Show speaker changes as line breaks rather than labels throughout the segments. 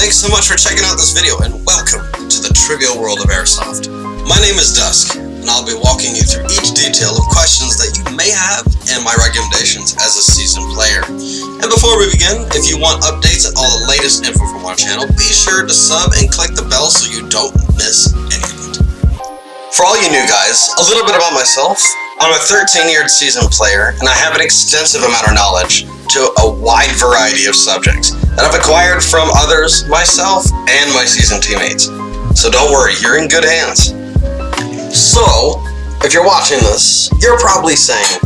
Thanks so much for checking out this video and welcome to the trivial world of Airsoft. My name is Dusk and I'll be walking you through each detail of questions that you may have and my recommendations as a seasoned player. And before we begin, if you want updates and all the latest info from our channel, be sure to sub and click the bell so you don't miss any of it. For all you new guys, a little bit about myself. I'm a 13-year seasoned player and I have an extensive amount of knowledge to a wide variety of subjects that I've acquired from others, myself, and my seasoned teammates. So don't worry, you're in good hands. So, if you're watching this, you're probably saying,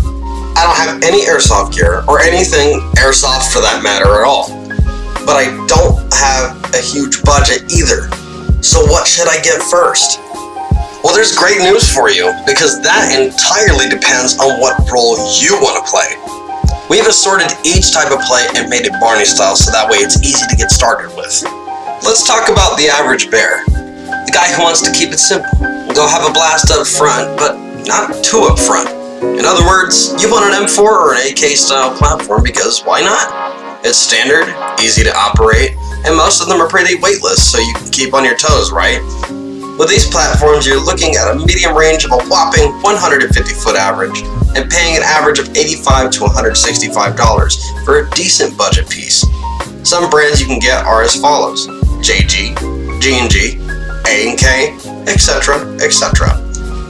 I don't have any airsoft gear, or anything airsoft for that matter at all. But I don't have a huge budget either. So what should I get first? Well, there's great news for you, because that entirely depends on what role you want to play. We've assorted each type of play and made it Barney style, so that way it's easy to get started with. Let's talk about the average bear. The guy who wants to keep it simple. Go have a blast up front, but not too up front. In other words, you want an M4 or an AK style platform because why not? It's standard, easy to operate, and most of them are pretty weightless, so you can keep on your toes, right? With these platforms, you're looking at a medium range of a whopping 150-foot average and paying an average of $85 to $165 for a decent budget piece. Some brands you can get are as follows: JG, G&G, A&K, etc., etc.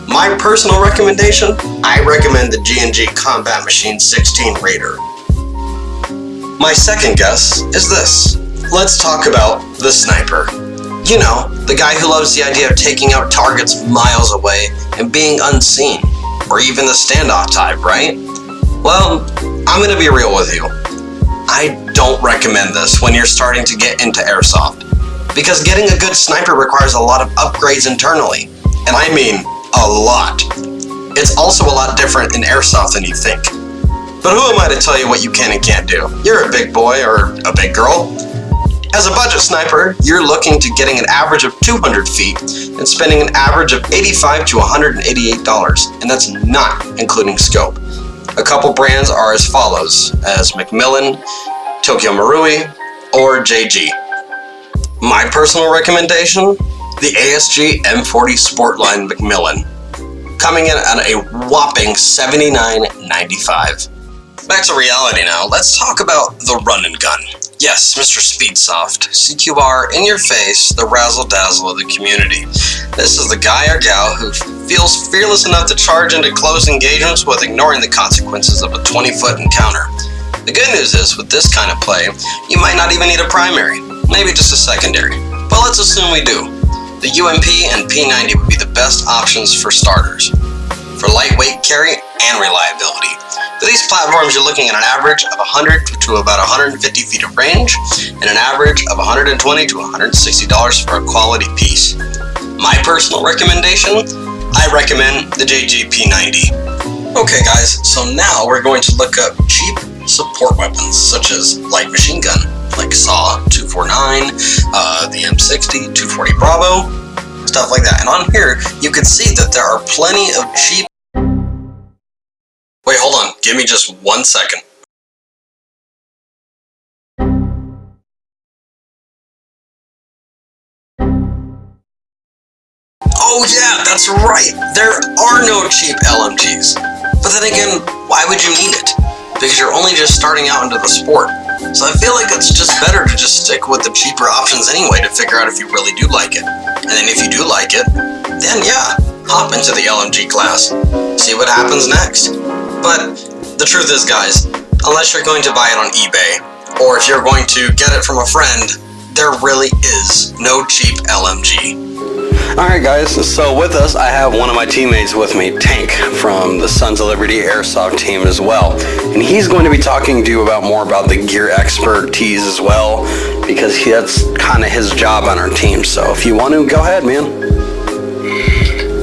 My personal recommendation, I recommend the G&G Combat Machine 16 Raider. My second guess is this. Let's talk about the sniper. You know, the guy who loves the idea of taking out targets miles away and being unseen, or even the standoff type, right? Well, I'm gonna be real with you. I don't recommend this when you're starting to get into airsoft, because getting a good sniper requires a lot of upgrades internally, and I mean a lot. It's also a lot different in airsoft than you think. But who am I to tell you what you can and can't do? You're a big boy or a big girl. As a budget sniper, you're looking to getting an average of 200 feet and spending an average of $85 to $188, and that's not including scope. A couple brands are as follows, as Macmillan, Tokyo Marui, or JG. My personal recommendation, the ASG M40 Sportline Macmillan, coming in at a whopping $79.95. Back to reality now, let's talk about the run and gun. Yes, Mr. Speedsoft, CQR in your face, the razzle-dazzle of the community. This is the guy or gal who feels fearless enough to charge into close engagements with ignoring the consequences of a 20-foot encounter. The good news is, with this kind of play, you might not even need a primary, maybe just a secondary. But let's assume we do. The UMP and P90 would be the best options for starters, for lightweight carry and reliability. For these platforms, you're looking at an average of 100 to about 150 feet of range and an average of $120 to $160 for a quality piece. My personal recommendation, I recommend the JG P90. Okay guys, so now we're going to look up cheap support weapons such as light machine gun, like SAW 249, the M60, 240 Bravo, stuff like that. And on here, you can see that there are plenty of cheap... Wait, hold on. Give me just 1 second. Oh yeah, that's right. There are no cheap LMGs. But then again, why would you need it? Because you're only just starting out into the sport. So I feel like it's just better to just stick with the cheaper options anyway to figure out if you really do like it. And then if you do like it, then yeah, hop into the LMG class. See what happens next. But the truth is, guys, unless you're going to buy it on eBay, or if you're going to get it from a friend, there really is no cheap LMG. Alright guys, so with us I have one of my teammates with me, Tank, from the Sons of Liberty Airsoft team as well. And he's going to be talking to you about more about the gear expertise as well, because that's kind of his job on our team. So if you want to, go ahead, man.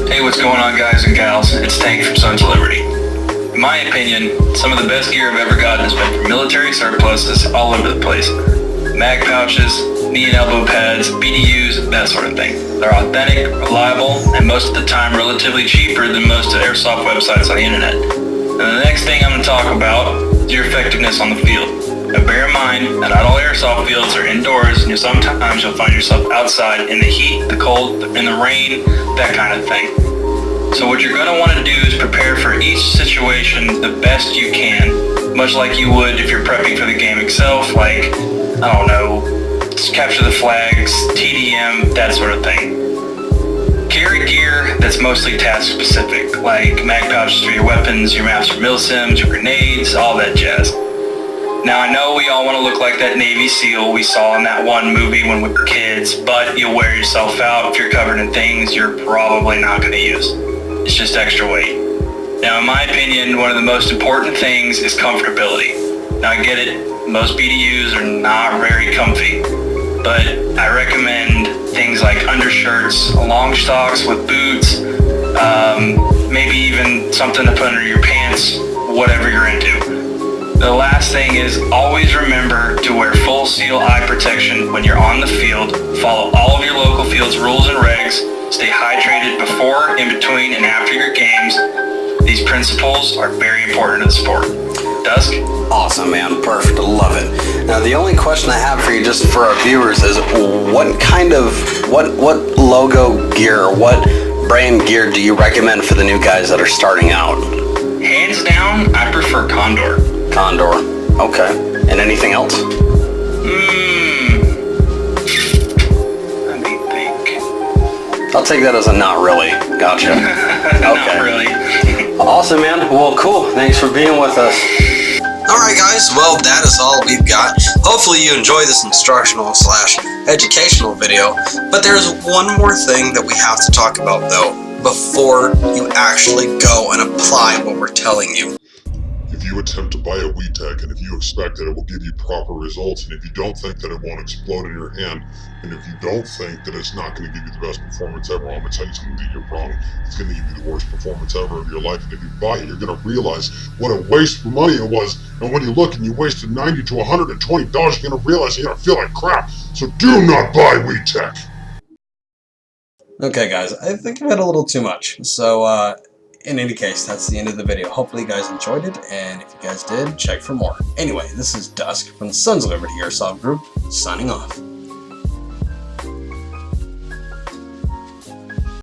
Hey, what's going on guys and gals? It's Tank from Sons of Liberty. In my opinion, some of the best gear I've ever gotten has been from military surpluses all over the place. Mag pouches, knee and elbow pads, BDUs, that sort of thing. They're authentic, reliable, and most of the time relatively cheaper than most airsoft websites on the internet. And the next thing I'm going to talk about is your effectiveness on the field. Now bear in mind that not all airsoft fields are indoors, and sometimes you'll find yourself outside in the heat, the cold, in the rain, that kind of thing. So what you're going to want to do is prepare for each situation the best you can, much like you would if you're prepping for the game itself, like, I don't know, capture the flags, TDM, that sort of thing. Carry gear that's mostly task specific, like mag pouches for your weapons, your maps for milsims, your grenades, all that jazz. Now I know we all want to look like that Navy SEAL we saw in that one movie when we were kids, but you'll wear yourself out if you're covered in things you're probably not going to use. It's just extra weight. Now in my opinion, one of the most important things is comfortability. Now I get it, most BDUs are not very comfy, but I recommend things like undershirts, long socks with boots, maybe even something to put under your pants, whatever you're into. The last thing is always remember to wear full seal eye protection when you're on the field, follow all of your local field's rules and regs, stay hydrated before, in between, and after your games. These principles are very important to the sport. Dusk?
Awesome, man. Perfect. Love it. Now, the only question I have for you, just for our viewers, is what kind of, what logo gear, what brand gear do you recommend for the new guys that are starting out?
Hands down, I prefer Condor.
Condor. Okay. And anything else?
Let me think.
I'll take that as a not really. Gotcha. Okay.
Not really.
Awesome, man. Well, cool. Thanks for being with us. Alright guys, well that is all we've got. Hopefully you enjoy this instructional / educational video, but there's one more thing that we have to talk about though, before you actually go and apply what we're telling you.
If you attempt to buy a WeTech and if you expect that it will give you proper results, and if you don't think that it won't explode in your hand, and if you don't think that it's not going to give you the best performance ever, I'm going to tell you something that you're wrong. It's going to give you the worst performance ever of your life, and if you buy it, you're going to realize what a waste of money it was, and when you look and you wasted $90 to $120, you're going to realize you're going to feel like crap. So do not buy WeTech.
Okay guys, I think I've had a little too much, so in any case, that's the end of the video. Hopefully you guys enjoyed it, and if you guys did, check for more. Anyway, this is Dusk from the Sons of Liberty Airsoft Group, signing off.